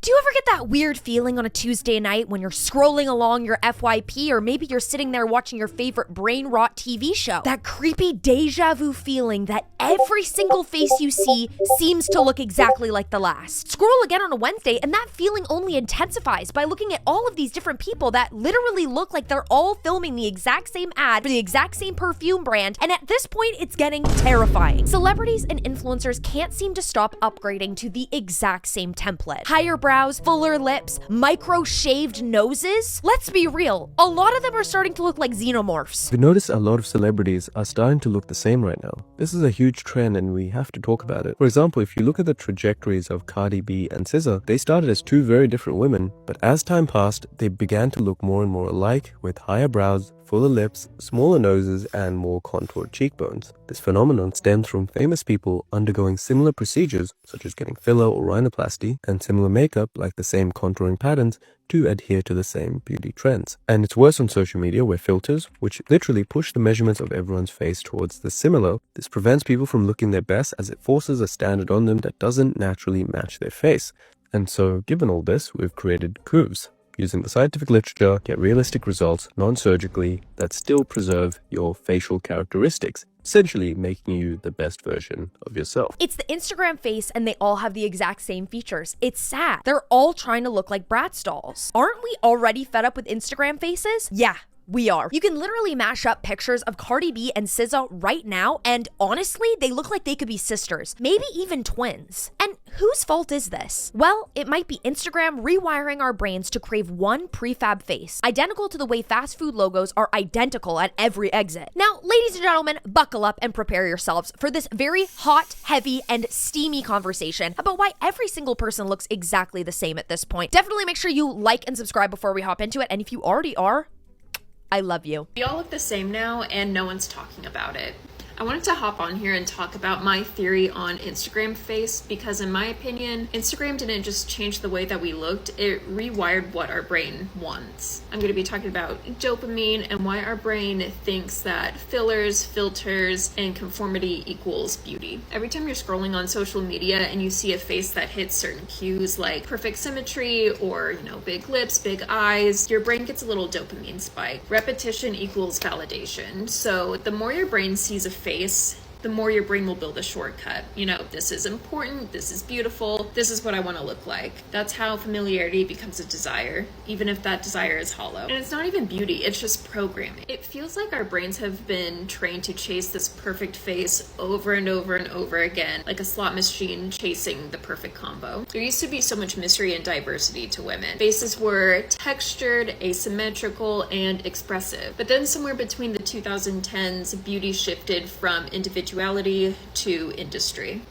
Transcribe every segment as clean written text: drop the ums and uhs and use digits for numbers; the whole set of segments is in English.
Do you ever get that weird feeling on a Tuesday night when you're scrolling along your FYP, or maybe you're sitting there watching your favorite brain rot TV show? That creepy deja vu feeling that every single face you see seems to look exactly like the last. Scroll again on a Wednesday and that feeling only intensifies by looking at all of these different people that literally look like they're all filming the exact same ad for the exact same perfume brand, and at this point it's getting terrifying. Celebrities and influencers can't seem to stop upgrading to the exact same template. Higher brows, fuller lips, micro-shaved noses. Let's be real, a lot of them are starting to look like xenomorphs. We notice a lot of celebrities are starting to look the same right now. This is a huge trend and we have to talk about it. For example, if you look at the trajectories of Cardi B and SZA, they started as two very different women, but as time passed, they began to look more and more alike with higher brows, fuller lips, smaller noses, and more contoured cheekbones. This phenomenon stems from famous people undergoing similar procedures, such as getting filler or rhinoplasty, and similar makeup like the same contouring patterns to adhere to the same beauty trends. And it's worse on social media where filters, which literally push the measurements of everyone's face towards the similar, this prevents people from looking their best as it forces a standard on them that doesn't naturally match their face. And so, given all this, we've created curves. Using the scientific literature, get realistic results non-surgically that still preserve your facial characteristics, essentially making you the best version of yourself. It's the Instagram face and they all have the exact same features. It's sad. They're all trying to look like Bratz dolls. Aren't we already fed up with Instagram faces? Yeah. We are. You can literally mash up pictures of Cardi B and SZA right now, and honestly, they look like they could be sisters, maybe even twins. And whose fault is this? Well, it might be Instagram rewiring our brains to crave one prefab face, identical to the way fast food logos are identical at every exit. Now, ladies and gentlemen, buckle up and prepare yourselves for this very hot, heavy, and steamy conversation about why every single person looks exactly the same at this point. Definitely make sure you like and subscribe before we hop into it, and if you already are, I love you. We all look the same now and no one's talking about it. I wanted to hop on here and talk about my theory on Instagram face because in my opinion, Instagram didn't just change the way that we looked, it rewired what our brain wants. I'm going to be talking about dopamine and why our brain thinks that fillers, filters, and conformity equals beauty. Every time you're scrolling on social media and you see a face that hits certain cues like perfect symmetry or, big lips, big eyes, your brain gets a little dopamine spike. Repetition equals validation. So the more your brain sees a face, the more your brain will build a shortcut. This is important, this is beautiful, this is what I want to look like. That's how familiarity becomes a desire, even if that desire is hollow. And it's not even beauty, it's just programming. It feels like our brains have been trained to chase this perfect face over and over and over again, like a slot machine chasing the perfect combo. There used to be so much mystery and diversity to women. Faces were textured, asymmetrical, and expressive. But then somewhere between the 2010s, beauty shifted from individuality to industry.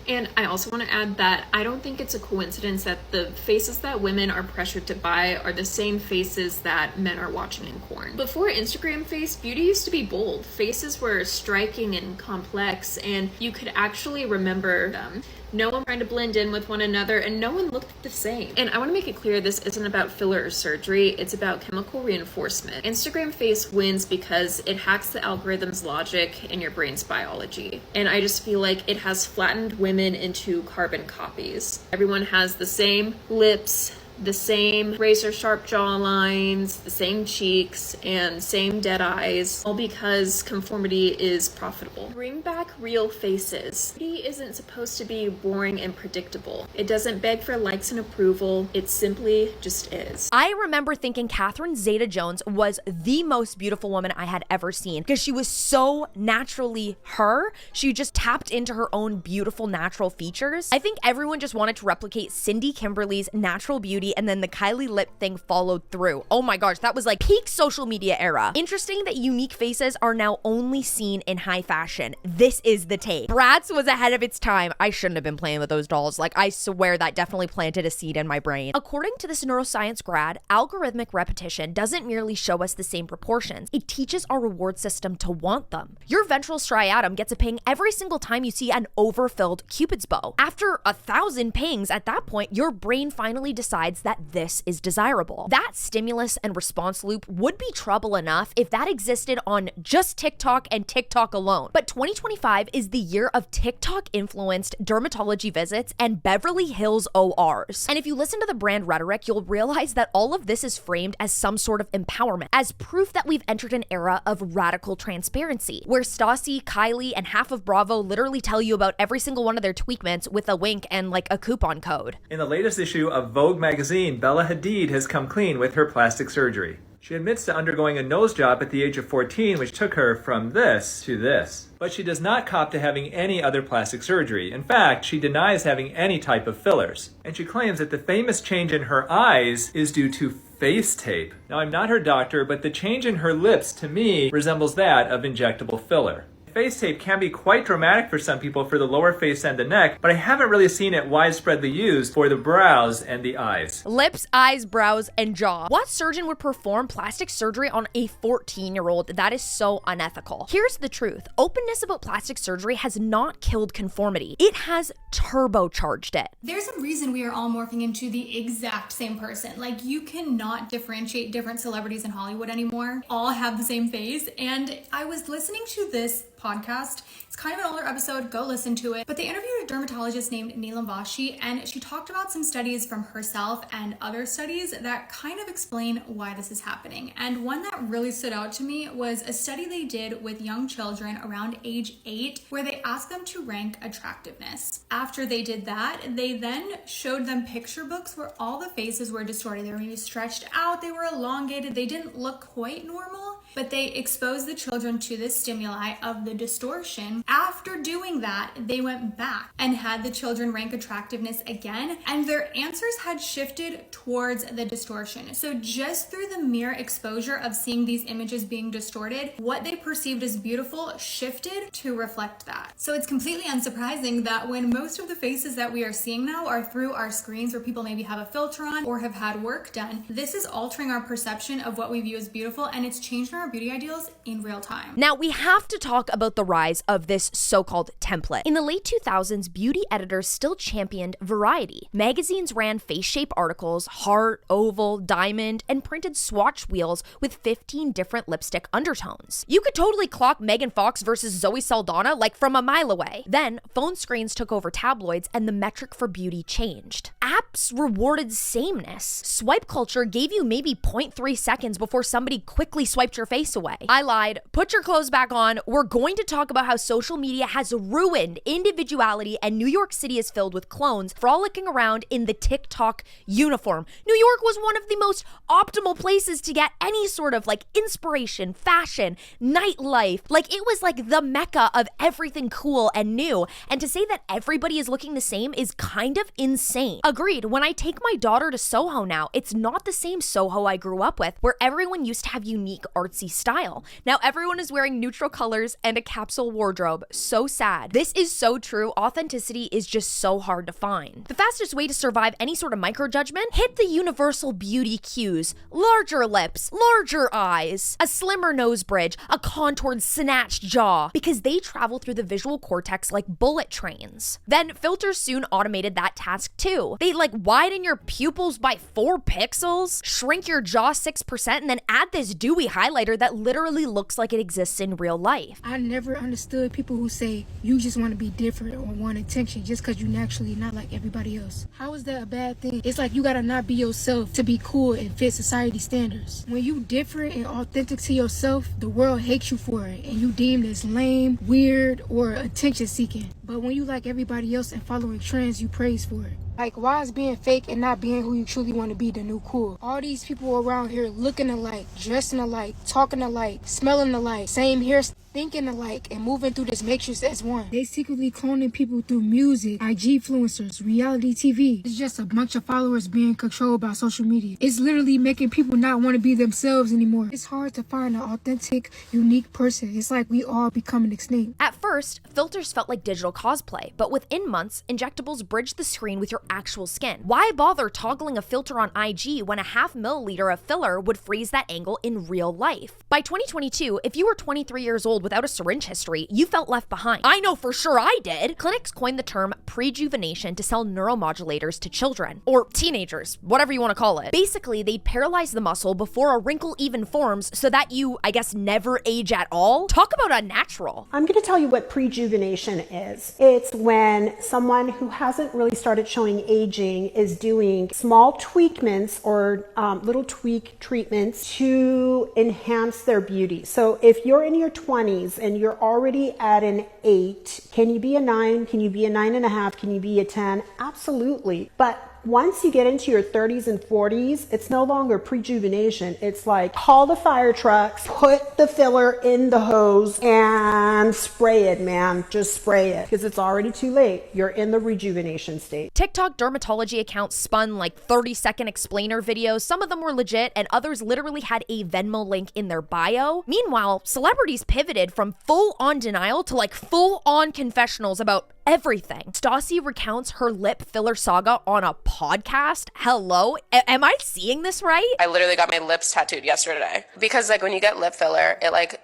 And I also want to add that I don't think it's a coincidence that the faces that women are pressured to buy are the same faces that men are watching in porn. Before Instagram face, beauty used to be bold. Faces were striking and complex, and you could actually remember them. No one trying to blend in with one another, and no one looked the same. And I want to make it clear this isn't about filler or surgery, it's about chemical reinforcement. Instagram face wins because it hacks the algorithm's logic and your brain's biology. And I just feel like it has flattened women into carbon copies. Everyone has the same lips, the same razor sharp jawlines, the same cheeks, and same dead eyes, all because conformity is profitable. Bring back real faces. Beauty isn't supposed to be boring and predictable. It doesn't beg for likes and approval. It simply just is. I remember thinking Catherine Zeta-Jones was the most beautiful woman I had ever seen because she was so naturally her. She just tapped into her own beautiful natural features. I think everyone just wanted to replicate Cindy Kimberly's natural beauty, and then the Kylie lip thing followed through. Oh my gosh, that was like peak social media era. Interesting that unique faces are now only seen in high fashion. This is the take. Bratz was ahead of its time. I shouldn't have been playing with those dolls. Like, I swear that definitely planted a seed in my brain. According to this neuroscience grad, algorithmic repetition doesn't merely show us the same proportions. It teaches our reward system to want them. Your ventral striatum gets a ping every single time you see an overfilled Cupid's bow. After 1,000 pings, at that point, your brain finally decides decides that this is desirable. That stimulus and response loop would be trouble enough if that existed on just TikTok and TikTok alone. But 2025 is the year of TikTok-influenced dermatology visits and Beverly Hills ORs. And if you listen to the brand rhetoric, you'll realize that all of this is framed as some sort of empowerment, as proof that we've entered an era of radical transparency, where Stassi, Kylie, and half of Bravo literally tell you about every single one of their tweakments with a wink and like a coupon code. In the latest issue of Vogue magazine, Bella Hadid has come clean with her plastic surgery. She admits to undergoing a nose job at the age of 14, which took her from this to this. But she does not cop to having any other plastic surgery. In fact, she denies having any type of fillers. And she claims that the famous change in her eyes is due to face tape. Now, I'm not her doctor, but the change in her lips, to me, resembles that of injectable filler. Face tape can be quite dramatic for some people for the lower face and the neck, but I haven't really seen it widespreadly used for the brows and the eyes. Lips, eyes, brows, and jaw. What surgeon would perform plastic surgery on a 14-year-old? That is so unethical. Here's the truth. Openness about plastic surgery has not killed conformity. It has turbocharged it. There's a reason we are all morphing into the exact same person. Like, you cannot differentiate different celebrities in Hollywood anymore. All have the same face. And I was listening to this podcast. It's kind of an older episode, go listen to it. But they interviewed a dermatologist named Neelam Vashi, and she talked about some studies from herself and other studies that kind of explain why this is happening. And one that really stood out to me was a study they did with young children around age 8, where they asked them to rank attractiveness. After they did that, they then showed them picture books where all the faces were distorted. They were maybe stretched out, they were elongated, they didn't look quite normal, but they exposed the children to this stimuli of the distortion. After doing that, they went back and had the children rank attractiveness again, and their answers had shifted towards the distortion. So just through the mere exposure of seeing these images being distorted, what they perceived as beautiful shifted to reflect that. So it's completely unsurprising that when most of the faces that we are seeing now are through our screens where people maybe have a filter on or have had work done, this is altering our perception of what we view as beautiful, and it's changing our beauty ideals in real time. Now, we have to talk about the rise of this so-called template. In the late 2000s, beauty editors still championed variety. Magazines ran face-shape articles, heart, oval, diamond, and printed swatch wheels with 15 different lipstick undertones. You could totally clock Megan Fox versus Zoe Saldana like from a mile away. Then, phone screens took over tabloids and the metric for beauty changed. Apps rewarded sameness. Swipe culture gave you maybe 0.3 seconds before somebody quickly swiped your face away. I lied. Put your clothes back on. We're going to talk about how social media has ruined individuality, and New York City is filled with clones frolicking around in the TikTok uniform. New York was one of the most optimal places to get any sort of like inspiration, fashion, nightlife. Like, it was like the mecca of everything cool and new. And to say that everybody is looking the same is kind of insane. Agreed. When I take my daughter to Soho now, it's not the same Soho I grew up with, where everyone used to have unique artsy style. Now everyone is wearing neutral colors and a capsule wardrobe. So sad. This is so true. Authenticity is just so hard to find. The fastest way to survive any sort of microjudgment? Hit the universal beauty cues. Larger lips, larger eyes, a slimmer nose bridge, a contoured snatched jaw, because they travel through the visual cortex like bullet trains. Then filters soon automated that task too. They like widen your pupils by 4 pixels, shrink your jaw 6%, and then add this dewy highlighter that literally looks like it exists in real life. I never understood people who say you just want to be different or want attention just because you're naturally not like everybody else. How is that a bad thing? It's like you gotta not be yourself to be cool and fit society standards. When you different and authentic to yourself, the world hates you for it and you deemed as lame, weird, or attention seeking. But when you like everybody else and following trends, you praise for it. Like, why is being fake and not being who you truly want to be the new cool? All these people around here looking alike, dressing alike, talking alike, smelling alike, same hair, thinking alike, and moving through this matrix as one. They secretly cloning people through music, IG influencers, reality TV. It's just a bunch of followers being controlled by social media. It's literally making people not want to be themselves anymore. It's hard to find an authentic, unique person. It's like we all becoming extinct. At first, filters felt like digital cosplay, but within months, injectables bridged the screen with your actual skin. Why bother toggling a filter on IG when a 0.5 milliliter of filler would freeze that angle in real life? By 2022, if you were 23 years old child without a syringe history, you felt left behind. I know for sure I did. Clinics coined the term prejuvenation to sell neuromodulators to children, or teenagers, whatever you want to call it. Basically, they'd paralyze the muscle before a wrinkle even forms so that you, I guess, never age at all. Talk about unnatural. I'm going to tell you what prejuvenation is. It's when someone who hasn't really started showing aging is doing small tweakments or little tweak treatments to enhance their beauty. So if you're in your 20s and you're already at an 8, can you be a 9? Can you be a 9.5? Can you be a 10? Absolutely. But once you get into your 30s and 40s, it's no longer prejuvenation. It's like, call the fire trucks, put the filler in the hose, and spray it, man. Just spray it, because it's already too late. You're in the rejuvenation state. TikTok dermatology accounts spun like 30-second explainer videos. Some of them were legit, and others literally had a Venmo link in their bio. Meanwhile, celebrities pivoted from full-on denial to like full-on confessionals about everything. Stassi recounts her lip filler saga on a podcast. Hello? Am I seeing this right? I literally got my lips tattooed yesterday. Because like when you get lip filler, it like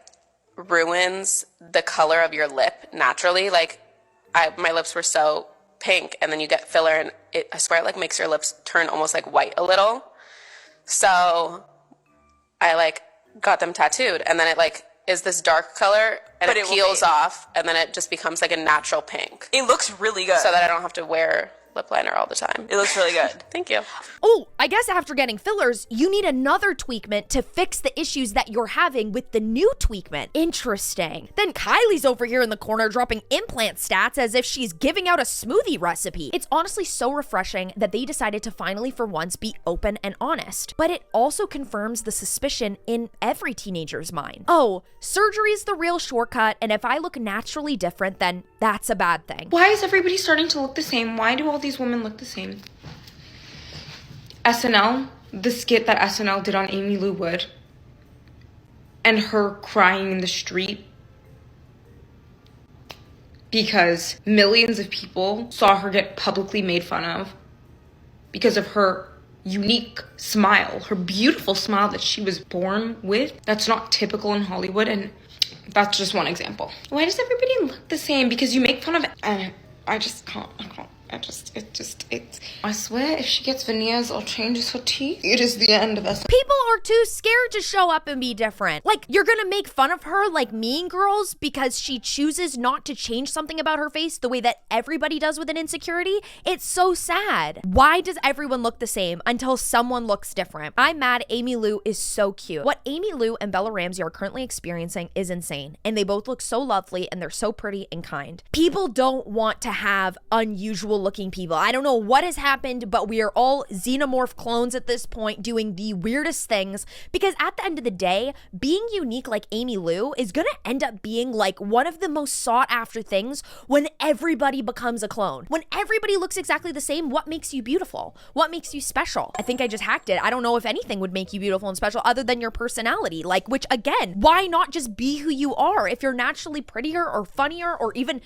ruins the color of your lip naturally. Like my lips were so pink, and then you get filler and I swear it like makes your lips turn almost like white a little. So I like got them tattooed, and then it like is this dark color, and but it peels off, and then it just becomes like a natural pink. It looks really good. So that I don't have to wear lip liner all the time. It looks really good. Thank you. Oh, I guess after getting fillers, you need another tweakment to fix the issues that you're having with the new tweakment. Interesting. Then Kylie's over here in the corner dropping implant stats as if she's giving out a smoothie recipe. It's honestly so refreshing that they decided to finally for once be open and honest. But it also confirms the suspicion in every teenager's mind. Oh, surgery's the real shortcut, and if I look naturally different, then that's a bad thing. Why is everybody starting to look the same? Why do all these women look the same? SNL, the skit that SNL did on Amy Lou Wood, and her crying in the street because millions of people saw her get publicly made fun of because of her unique smile, her beautiful smile that she was born with. That's not typical in Hollywood, and that's just one example. Why does everybody look the same? Because you make fun of it. I just can't. I swear if she gets veneers or changes her teeth, it is the end of us. People are too scared to show up and be different. Like, you're gonna make fun of her like Mean Girls because she chooses not to change something about her face the way that everybody does with an insecurity? It's so sad. Why does everyone look the same until someone looks different? I'm mad Amy Lou is so cute. What Amy Lou and Bella Ramsey are currently experiencing is insane, and they both look so lovely and they're so pretty and kind. People don't want to have unusual looking people. I don't know what has happened, but we are all xenomorph clones at this point doing the weirdest things, because at the end of the day, being unique like Amy Lou is gonna end up being like one of the most sought after things when everybody becomes a clone. When everybody looks exactly the same, what makes you beautiful? What makes you special? I think I just hacked it. I don't know if anything would make you beautiful and special other than your personality. Like, which again, why not just be who you are? If you're naturally prettier or funnier, or even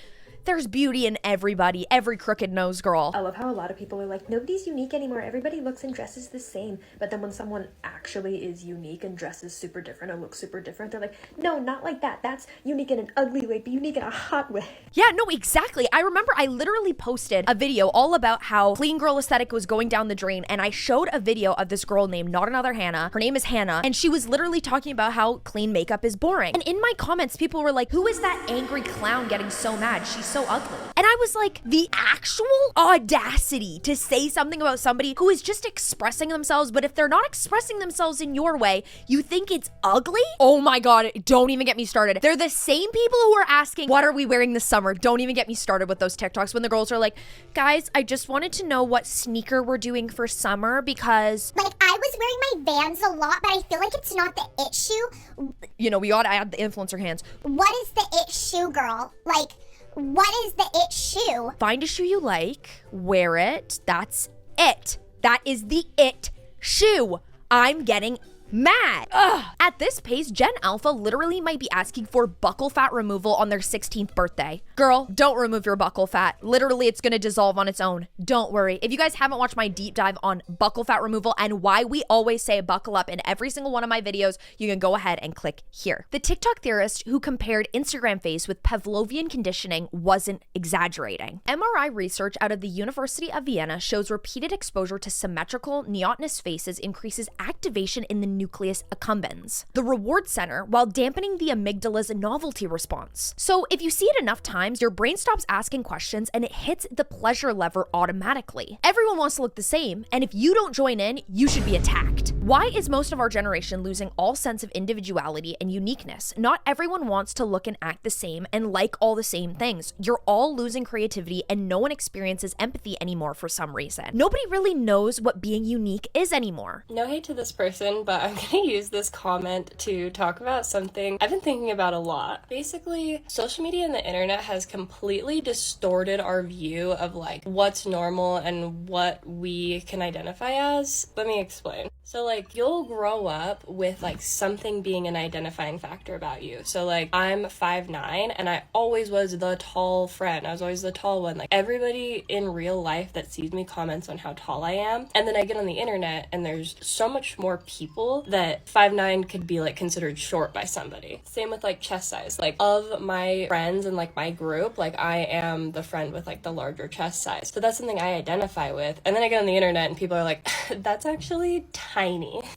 there's beauty in everybody, every crooked nose girl. I love how a lot of people are like, nobody's unique anymore. Everybody looks and dresses the same. But then when someone actually is unique and dresses super different and looks super different, they're like, no, not like that. That's unique in an ugly way, but unique in a hot way. Yeah, no, exactly. I remember I literally posted a video all about how clean girl aesthetic was going down the drain, and I showed a video of this girl named Not Another Hannah. Her name is Hannah, and she was literally talking about how clean makeup is boring. And in my comments, people were like, who is that angry clown getting so mad? She's so ugly. And I was like, the actual audacity to say something about somebody who is just expressing themselves, but if they're not expressing themselves in your way, you think it's ugly? Oh my God, don't even get me started. They're the same people who are asking, what are we wearing this summer? Don't even get me started with those TikToks when the girls are like, guys, I just wanted to know what sneaker we're doing for summer because... Like, I was wearing my Vans a lot, but I feel like it's not the it shoe. You know, we ought to add the influencer hands. What is the it shoe, girl? Like, what is the it shoe? Find a shoe you like, wear it, that's it. That is the it shoe. I'm getting mad. Ugh. At this pace, Gen Alpha literally might be asking for buccal fat removal on their 16th birthday. Girl, don't remove your buccal fat. Literally, it's gonna dissolve on its own. Don't worry. If you guys haven't watched my deep dive on buccal fat removal and why we always say buckle up in every single one of my videos, you can go ahead and click here. The TikTok theorist who compared Instagram face with Pavlovian conditioning wasn't exaggerating. MRI research out of the University of Vienna shows repeated exposure to symmetrical, neotenous faces increases activation in the nucleus accumbens, the reward center, while dampening the amygdala's novelty response. So if you see it enough times, your brain stops asking questions and it hits the pleasure lever automatically. Everyone wants to look the same, and if you don't join in, you should be attacked. Why is most of our generation losing all sense of individuality and uniqueness? Not everyone wants to look and act the same and like all the same things. You're all losing creativity and no one experiences empathy anymore for some reason. Nobody really knows what being unique is anymore. No hate to this person, but I'm gonna use this comment to talk about something I've been thinking about a lot. Basically, social media and the internet has completely distorted our view of like what's normal and what we can identify as. Let me explain. So like you'll grow up with like something being an identifying factor about you. So like I'm 5'9" and I always was the tall friend. I was always the tall one. Like everybody in real life that sees me comments on how tall I am. And then I get on the internet and there's so much more people that 5'9" could be like considered short by somebody. Same with like chest size. Like of my friends and like my group, like I am the friend with like the larger chest size. So that's something I identify with. And then I get on the internet and people are like, that's actually tiny.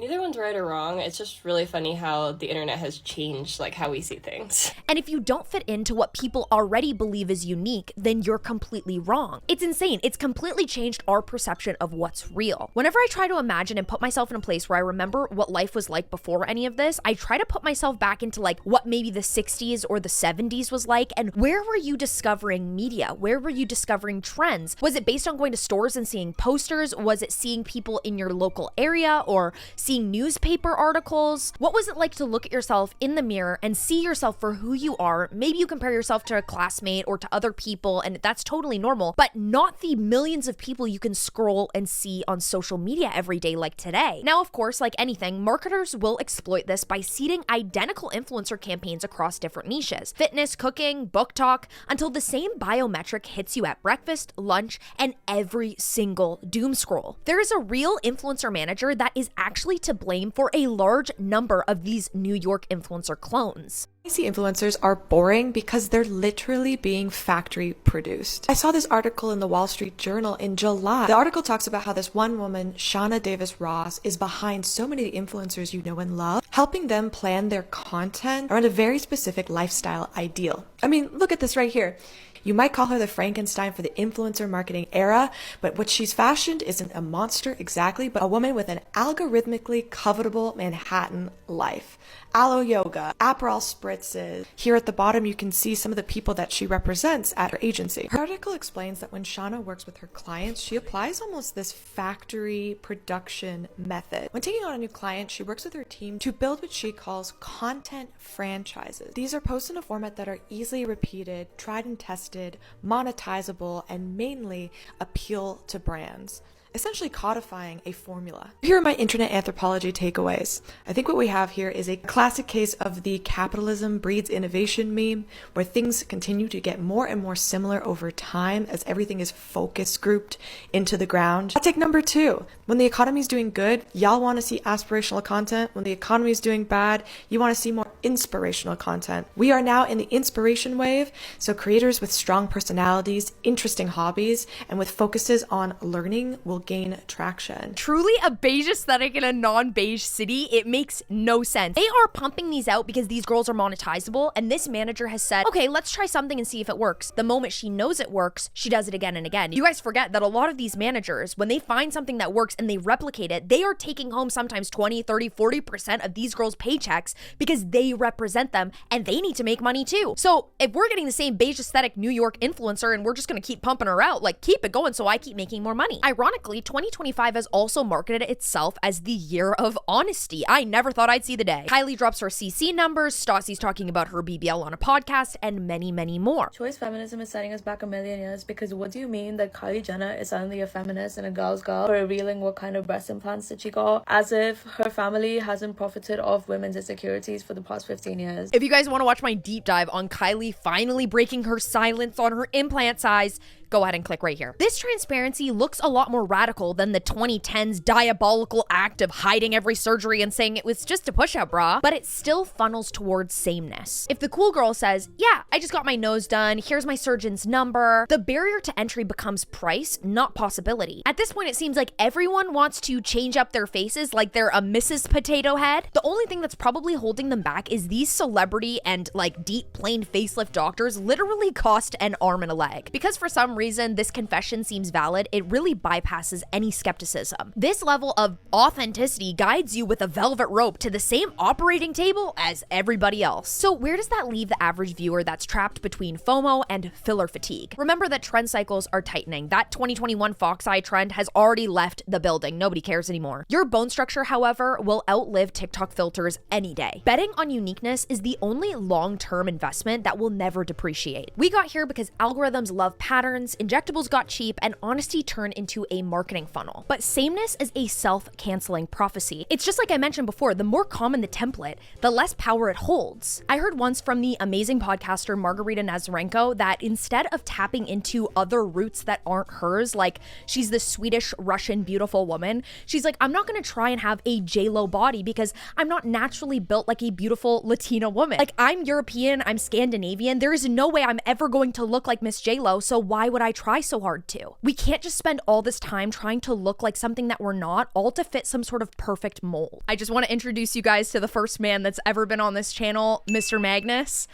Neither one's right or wrong. It's just really funny how the internet has changed like how we see things. And if you don't fit into what people already believe is unique, then you're completely wrong. It's insane. It's completely changed our perception of what's real. Whenever I try to imagine and put myself in a place where I remember what life was like before any of this, I try to put myself back into like what maybe the 60s or the 70s was like, and where were you discovering media? Where were you discovering trends? Was it based on going to stores and seeing posters? Was it seeing people in your local area or seeing newspaper articles? What was it like to look at yourself in the mirror and see yourself for who you are? Maybe you compare yourself to a classmate or to other people, and that's totally normal, but not the millions of people you can scroll and see on social media every day like today. Now, of course, like anything, marketers will exploit this by seeding identical influencer campaigns across different niches, fitness, cooking, book talk, until the same biometric hits you at breakfast, lunch, and every single doom scroll. There is a real influencer manager that is actually to blame for a large number of these New York influencer clones. I see influencers are boring because they're literally being factory produced. I saw this article in the Wall Street Journal in July. The article talks about how this one woman, Shauna Davis Ross, is behind so many influencers you know and love, helping them plan their content around a very specific lifestyle ideal. I mean, look at this right here. You might call her the Frankenstein for the influencer marketing era, but what she's fashioned isn't a monster exactly, but a woman with an algorithmically covetable Manhattan life. Aloe yoga, Aperol spritzes. Here at the bottom, you can see some of the people that she represents at her agency. Her article explains that when Shauna works with her clients, she applies almost this factory production method. When taking on a new client, she works with her team to build what she calls content franchises. These are posts in a format that are easily repeated, tried and tested, monetizable, and mainly appeal to brands, essentially codifying a formula. Here are my internet anthropology takeaways. I think what we have here is a classic case of the capitalism breeds innovation meme, where things continue to get more and more similar over time as everything is focus grouped into the ground. Hot take number 2. When the economy is doing good, y'all want to see aspirational content. When the economy is doing bad, you want to see more inspirational content. We are now in the inspiration wave, so creators with strong personalities, interesting hobbies, and with focuses on learning will gain traction. Truly a beige aesthetic in a non-beige city, it makes no sense. They are pumping these out because these girls are monetizable, and this manager has said, okay, let's try something and see if it works. The moment she knows it works, she does it again and again. You guys forget that a lot of these managers, when they find something that works and they replicate it, they are taking home sometimes 20, 30, 40% of these girls' paychecks because they represent them and they need to make money too. So if we're getting the same beige aesthetic New York influencer and we're just gonna keep pumping her out, like keep it going so I keep making more money. Ironically, Ironically, 2025 has also marketed itself as the year of honesty. I never thought I'd see the day. Kylie drops her CC numbers, Stassi's talking about her BBL on a podcast, and many, many more. Choice feminism is setting us back a million years, because what do you mean that Kylie Jenner is suddenly a feminist and a girl's girl for revealing what kind of breast implants that she got, as if her family hasn't profited off women's insecurities for the past 15 years. If you guys want to watch my deep dive on Kylie finally breaking her silence on her implant size, go ahead and click right here. This transparency looks a lot more radical than the 2010s diabolical act of hiding every surgery and saying it was just a push-up bra, but it still funnels towards sameness. If the cool girl says, yeah, I just got my nose done, here's my surgeon's number, the barrier to entry becomes price, not possibility. At this point, it seems like everyone wants to change up their faces like they're a Mrs. Potato Head. The only thing that's probably holding them back is these celebrity and like deep plain facelift doctors literally cost an arm and a leg. Because for some reason this confession seems valid, it really bypasses any skepticism. This level of authenticity guides you with a velvet rope to the same operating table as everybody else. So where does that leave the average viewer that's trapped between FOMO and filler fatigue? Remember that trend cycles are tightening. That 2021 fox eye trend has already left the building. Nobody cares anymore. Your bone structure, however, will outlive TikTok filters any day. Betting on uniqueness is the only long-term investment that will never depreciate. We got here because algorithms love patterns, injectables got cheap, and honesty turned into a marketing funnel. But sameness is a self-canceling prophecy. It's just like I mentioned before, the more common the template, the less power it holds. I heard once from the amazing podcaster Margarita Nazarenko that instead of tapping into other roots that aren't hers, like she's the Swedish Russian beautiful woman, she's like, I'm not gonna try and have a J-Lo body because I'm not naturally built like a beautiful Latina woman. Like, I'm European, I'm Scandinavian, there is no way I'm ever going to look like Miss J-Lo, so why would I try so hard to? We can't just spend all this time trying to look like something that we're not, all to fit some sort of perfect mold. I just want to introduce you guys to the first man that's ever been on this channel, Mr. Magnus.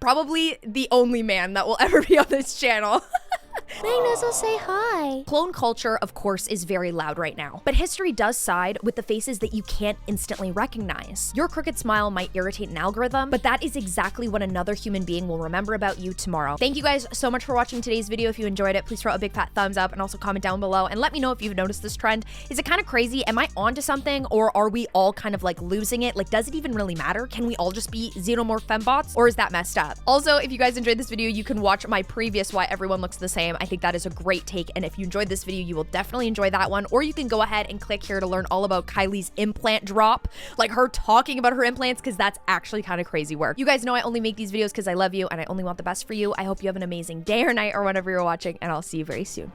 Probably the only man that will ever be on this channel. Magnus will say hi. Clone culture, of course, is very loud right now, but history does side with the faces that you can't instantly recognize. Your crooked smile might irritate an algorithm, but that is exactly what another human being will remember about you tomorrow. Thank you guys so much for watching today's video. If you enjoyed it, please throw a big fat thumbs up and also comment down below and let me know if you've noticed this trend. Is it kind of crazy? Am I onto something, or are we all kind of like losing it? Like, does it even really matter? Can we all just be xenomorph fembots, or is that messed up? Also, if you guys enjoyed this video, you can watch my previous Why Everyone Looks the Same. I think that is a great take, and if you enjoyed this video, you will definitely enjoy that one. Or you can go ahead and click here to learn all about Kylie's implant drop, like her talking about her implants, because that's actually kind of crazy work. You guys know I only make these videos because I love you and I only want the best for you. I hope you have an amazing day or night or whenever you're watching, and I'll see you very soon.